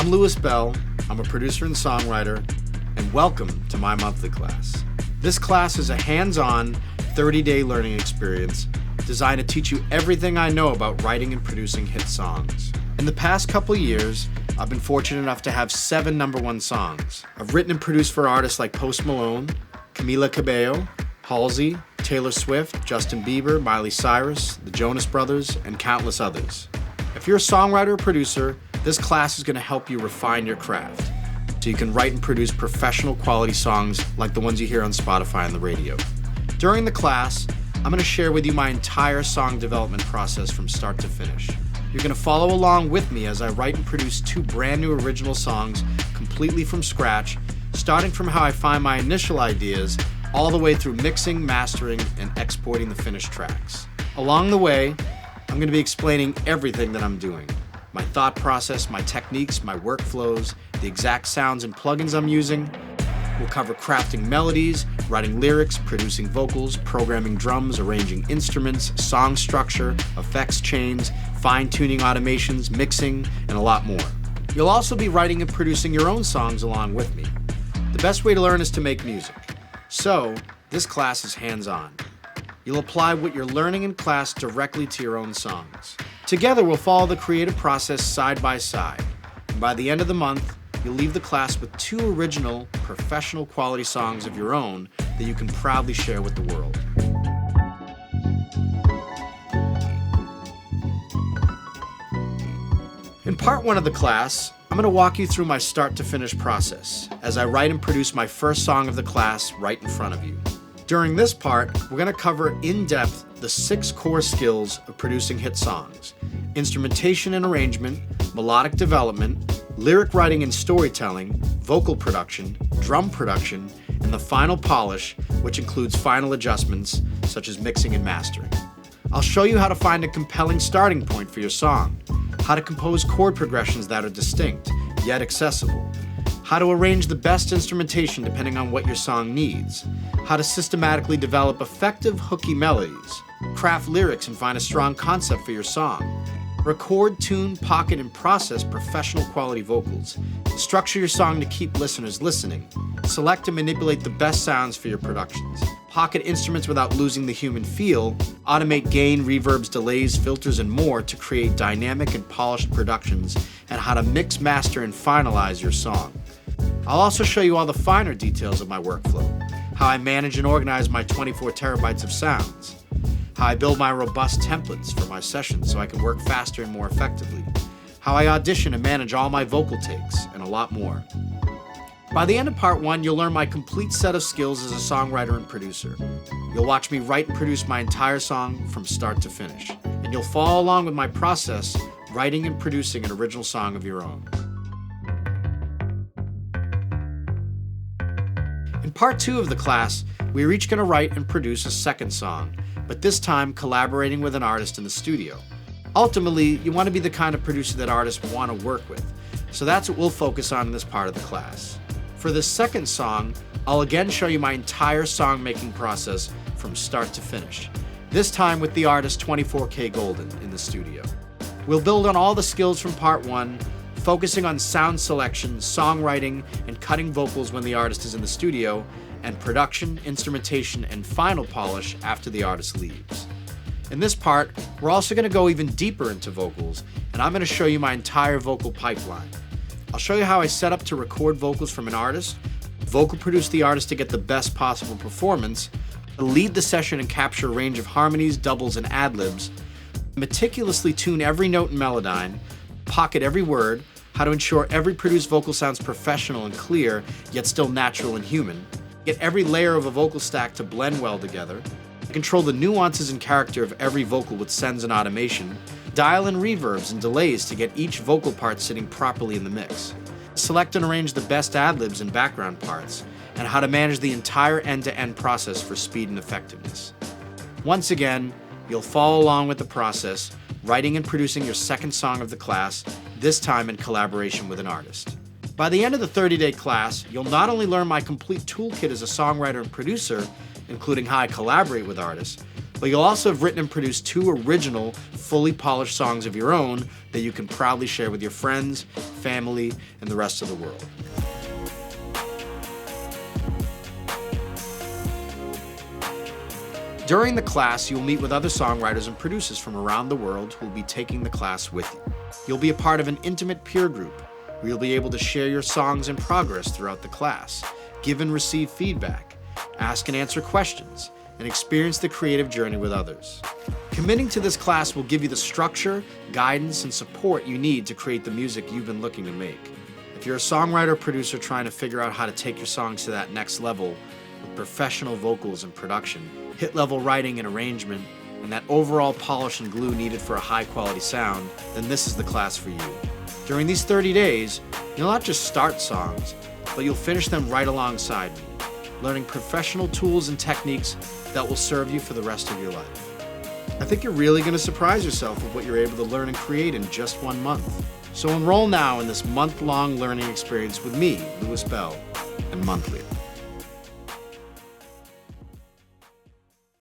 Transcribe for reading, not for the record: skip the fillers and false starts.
I'm Louis Bell, I'm a producer and songwriter, and welcome to my monthly class. This class is a hands-on, 30-day learning experience designed to teach you everything I know about writing and producing hit songs. In the past couple years, I've been fortunate enough to have 7 #1 songs. I've written and produced for artists like Post Malone, Camila Cabello, Halsey, Taylor Swift, Justin Bieber, Miley Cyrus, the Jonas Brothers, and countless others. If you're a songwriter or producer, this class is going to help you refine your craft so you can write and produce professional quality songs like the ones you hear on Spotify and the radio. During the class, I'm going to share with you my entire song development process from start to finish. You're going to follow along with me as I write and produce 2 brand new original songs completely from scratch, starting from how I find my initial ideas all the way through mixing, mastering, and exporting the finished tracks. Along the way, I'm going to be explaining everything that I'm doing. My thought process, my techniques, my workflows, the exact sounds and plugins I'm using. We'll cover crafting melodies, writing lyrics, producing vocals, programming drums, arranging instruments, song structure, effects chains, fine-tuning automations, mixing, and a lot more. You'll also be writing and producing your own songs along with me. The best way to learn is to make music. So, this class is hands-on. You'll apply what you're learning in class directly to your own songs. Together, we'll follow the creative process side by side. And by the end of the month, you'll leave the class with 2 original, professional quality songs of your own that you can proudly share with the world. In part 1 of the class, I'm going to walk you through my start to finish process as I write and produce my first song of the class right in front of you. During this part, we're going to cover in depth the 6 core skills of producing hit songs: instrumentation and arrangement, melodic development, lyric writing and storytelling, vocal production, drum production, and the final polish, which includes final adjustments such as mixing and mastering. I'll show you how to find a compelling starting point for your song, how to compose chord progressions that are distinct, yet accessible, how to arrange the best instrumentation depending on what your song needs, how to systematically develop effective hooky melodies, craft lyrics and find a strong concept for your song, record, tune, pocket, and process professional quality vocals, structure your song to keep listeners listening, select and manipulate the best sounds for your productions, pocket instruments without losing the human feel, automate gain, reverbs, delays, filters, and more to create dynamic and polished productions, and how to mix, master, and finalize your song. I'll also show you all the finer details of my workflow, how I manage and organize my 24 terabytes of sounds, how I build my robust templates for my sessions so I can work faster and more effectively, how I audition and manage all my vocal takes, and a lot more. By the end of part 1, you'll learn my complete set of skills as a songwriter and producer. You'll watch me write and produce my entire song from start to finish, and you'll follow along with my process, writing and producing an original song of your own. In part 2 of the class, we're each going to write and produce a second song, but this time collaborating with an artist in the studio. Ultimately, you want to be the kind of producer that artists want to work with, so that's what we'll focus on in this part of the class. For this second song, I'll again show you my entire song-making process from start to finish, this time with the artist 24K Golden in the studio. We'll build on all the skills from part 1, focusing on sound selection, songwriting, and cutting vocals when the artist is in the studio, and production, instrumentation, and final polish after the artist leaves. In this part, we're also going to go even deeper into vocals, and I'm going to show you my entire vocal pipeline. I'll show you how I set up to record vocals from an artist, vocal produce the artist to get the best possible performance, lead the session and capture a range of harmonies, doubles, and ad-libs, meticulously tune every note and melodyne, pocket every word, how to ensure every produced vocal sounds professional and clear, yet still natural and human, get every layer of a vocal stack to blend well together, control the nuances and character of every vocal with sends and automation, dial in reverbs and delays to get each vocal part sitting properly in the mix, select and arrange the best ad-libs and background parts, and how to manage the entire end-to-end process for speed and effectiveness. Once again, you'll follow along with the process, writing and producing your second song of the class, this time in collaboration with an artist. By the end of the 30-day class, you'll not only learn my complete toolkit as a songwriter and producer, including how I collaborate with artists, But you'll also have written and produced 2 original, fully polished songs of your own that you can proudly share with your friends, family, and the rest of the world. During the class, you'll meet with other songwriters and producers from around the world who will be taking the class with you. You'll be a part of an intimate peer group where you'll be able to share your songs and progress throughout the class, give and receive feedback, ask and answer questions, and experience the creative journey with others. Committing to this class will give you the structure, guidance, and support you need to create the music you've been looking to make. If you're a songwriter or producer trying to figure out how to take your songs to that next level with professional vocals and production, hit-level writing and arrangement, and that overall polish and glue needed for a high-quality sound, then this is the class for you. During these 30 days, you'll not just start songs, but you'll finish them right alongside me, learning professional tools and techniques that will serve you for the rest of your life. I think you're really going to surprise yourself with what you're able to learn and create in just 1 month. So enroll now in this month-long learning experience with me, Louis Bell, and monthly.